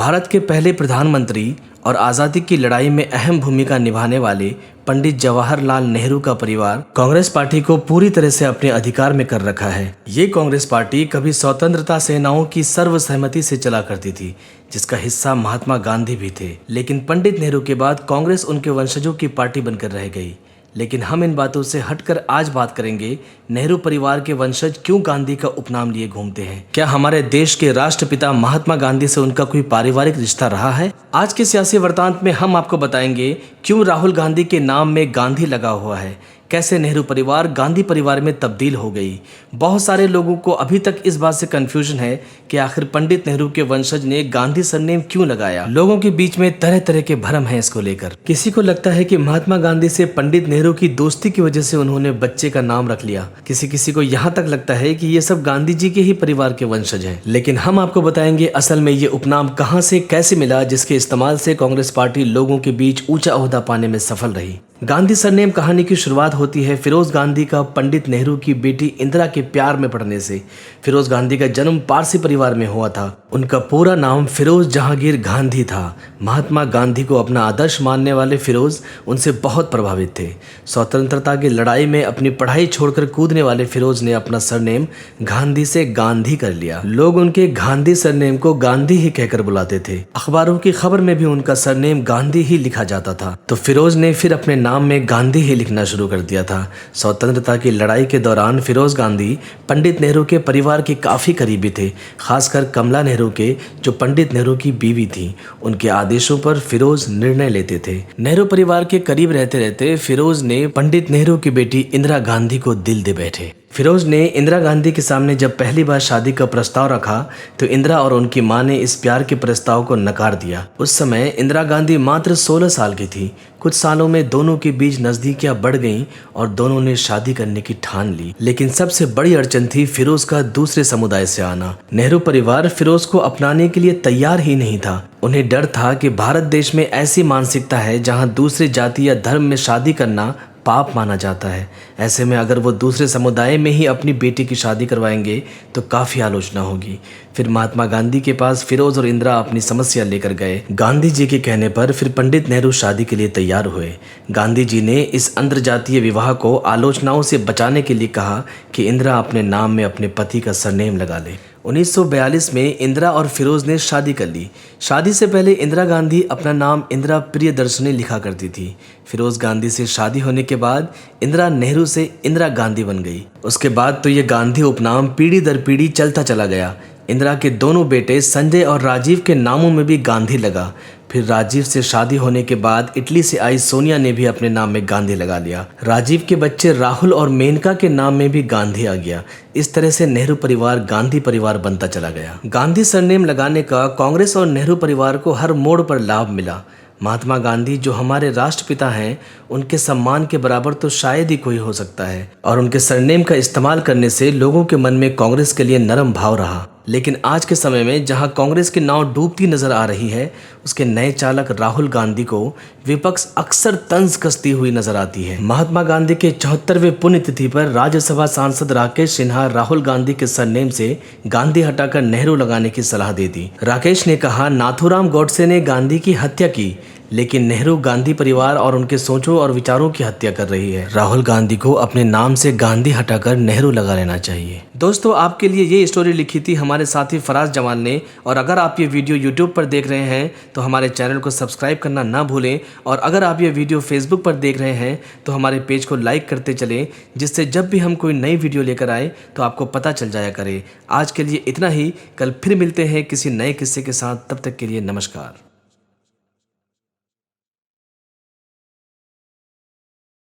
भारत के पहले प्रधानमंत्री और आज़ादी की लड़ाई में अहम भूमिका निभाने वाले पंडित जवाहरलाल नेहरू का परिवार कांग्रेस पार्टी को पूरी तरह से अपने अधिकार में कर रखा है। ये कांग्रेस पार्टी कभी स्वतंत्रता सेनाओं की सर्वसहमति से चला करती थी, जिसका हिस्सा महात्मा गांधी भी थे। लेकिन पंडित नेहरू के बाद कांग्रेस उनके वंशजों की पार्टी बनकर रह गई। लेकिन हम इन बातों से हटकर आज बात करेंगे, नेहरू परिवार के वंशज क्यों गांधी का उपनाम लिए घूमते हैं। क्या हमारे देश के राष्ट्रपिता महात्मा गांधी से उनका कोई पारिवारिक रिश्ता रहा है? आज के सियासी वृत्तांत में हम आपको बताएंगे क्यों राहुल गांधी के नाम में गांधी लगा हुआ है, कैसे नेहरू परिवार गांधी परिवार में तब्दील हो गई। बहुत सारे लोगों को अभी तक इस बात से कंफ्यूजन है कि आखिर पंडित नेहरू के वंशज ने गांधी सरनेम क्यों लगाया। लोगों के बीच में तरह तरह के भ्रम हैं इसको लेकर। किसी को लगता है कि महात्मा गांधी से पंडित नेहरू की दोस्ती की वजह से उन्होंने बच्चे का नाम रख लिया। किसी को यहाँ तक लगता है कि ये सब गांधी जी के ही परिवार के वंशज हैं। लेकिन हम आपको बताएंगे असल में ये उपनाम कहाँ से कैसे मिला, जिसके इस्तेमाल से कांग्रेस पार्टी लोगों के बीच ऊंचा ओहदा पाने में सफल रही। गांधी सरनेम कहानी की शुरुआत होती है फिरोज गांधी का पंडित नेहरू की बेटी इंदिरा के प्यार में पड़ने से। फिरोज गांधी का जन्म पारसी परिवार में हुआ था। उनका पूरा नाम फिरोज जहांगीर गांधी था। महात्मा गांधी को अपना आदर्श मानने वाले फिरोज उनसे बहुत प्रभावित थे। स्वतंत्रता की लड़ाई में अपनी पढ़ाई छोड़कर कूदने वाले फिरोज ने अपना सरनेम गांधी से गांधी कर लिया। लोग उनके गांधी सरनेम को गांधी ही कहकर बुलाते थे। अखबारों की खबर में भी उनका सरनेम गांधी ही लिखा जाता था। तो फिरोज ने फिर अपने नाम में गांधी ही लिखना शुरू कर दिया था। स्वतंत्रता की लड़ाई के दौरान फिरोज गांधी पंडित नेहरू के परिवार के काफी करीबी थे, खासकर कमला नेहरू के, जो पंडित नेहरू की बीवी थी। उनके आदेशों पर फिरोज निर्णय लेते थे। नेहरू परिवार के करीब रहते रहते फिरोज ने पंडित नेहरू की बेटी इंदिरा गांधी को दिल दे बैठे। फिरोज ने इंदिरा गांधी के सामने जब पहली बार शादी का प्रस्ताव रखा तो इंदिरा और उनकी मां ने इस प्यार के प्रस्ताव को नकार दिया। उस समय इंदिरा गांधी मात्र 16 साल की थी। कुछ सालों में दोनों के बीच नजदीकियां बढ़ गईं और दोनों ने शादी करने की ठान ली। लेकिन सबसे बड़ी अड़चन थी फिरोज का दूसरे समुदाय से आना। नेहरू परिवार फिरोज को अपनाने के लिए तैयार ही नहीं था। उन्हें डर था कि भारत देश में ऐसी मानसिकता है जहां दूसरे जाति या धर्म में शादी करना पाप माना जाता है। ऐसे में अगर वो दूसरे समुदाय में ही अपनी बेटी की शादी करवाएंगे तो काफ़ी आलोचना होगी। फिर महात्मा गांधी के पास फिरोज और इंदिरा अपनी समस्या लेकर गए। गांधी जी के कहने पर फिर पंडित नेहरू शादी के लिए तैयार हुए। गांधी जी ने इस अंतरजातीय विवाह को आलोचनाओं से बचाने के लिए कहा कि इंदिरा अपने नाम में अपने पति का सरनेम लगा ले। 1942 में इंदिरा और फिरोज ने शादी कर ली। शादी से पहले इंदिरा गांधी अपना नाम इंदिरा प्रियदर्शनी लिखा करती थी। फिरोज गांधी से शादी होने के बाद इंदिरा नेहरू से इंदिरा गांधी बन गई। उसके बाद तो ये गांधी उपनाम पीढ़ी दर पीढ़ी चलता चला गया। इंदिरा के दोनों बेटे संजय और राजीव के नामों में भी गांधी लगा। फिर राजीव से शादी होने के बाद इटली से आई सोनिया ने भी अपने नाम में गांधी लगा लिया। राजीव के बच्चे राहुल और मेनका के नाम में भी गांधी आ गया। इस तरह से नेहरू परिवार गांधी परिवार बनता चला गया। गांधी सरनेम लगाने का कांग्रेस और नेहरू परिवार को हर मोड़ पर लाभ मिला। महात्मा गांधी जो हमारे राष्ट्रपिता हैं, उनके सम्मान के बराबर तो शायद ही कोई हो सकता है। और उनके सरनेम का इस्तेमाल करने से लोगों के मन में कांग्रेस के लिए नरम भाव रहा। लेकिन आज के समय में जहां कांग्रेस की नाव डूबती नजर आ रही है, उसके नए चालक राहुल गांधी को विपक्ष अक्सर तंज कसती हुई नजर आती है। महात्मा गांधी के 74वें पुण्यतिथि पर राज्यसभा सांसद राकेश सिन्हा राहुल गांधी के सरनेम से गांधी हटाकर नेहरू लगाने की सलाह दे दी। राकेश ने कहा, नाथूराम गॉडसे ने गांधी की हत्या की, लेकिन नेहरू गांधी परिवार और उनके सोचों और विचारों की हत्या कर रही है। राहुल गांधी को अपने नाम से गांधी हटाकर नेहरू लगा लेना चाहिए। दोस्तों, आपके लिए ये स्टोरी लिखी थी हमारे साथी फराज जमान ने। और अगर आप ये वीडियो यूट्यूब पर देख रहे हैं तो हमारे चैनल को सब्सक्राइब करना ना भूलें। और अगर आप ये वीडियो फेसबुक पर देख रहे हैं तो हमारे पेज को लाइक करते चलें, जिससे जब भी हम कोई नई वीडियो लेकर आए तो आपको पता चल जाया करे। आज के लिए इतना ही। कल फिर मिलते हैं किसी नए किस्से के साथ। तब तक के लिए नमस्कार।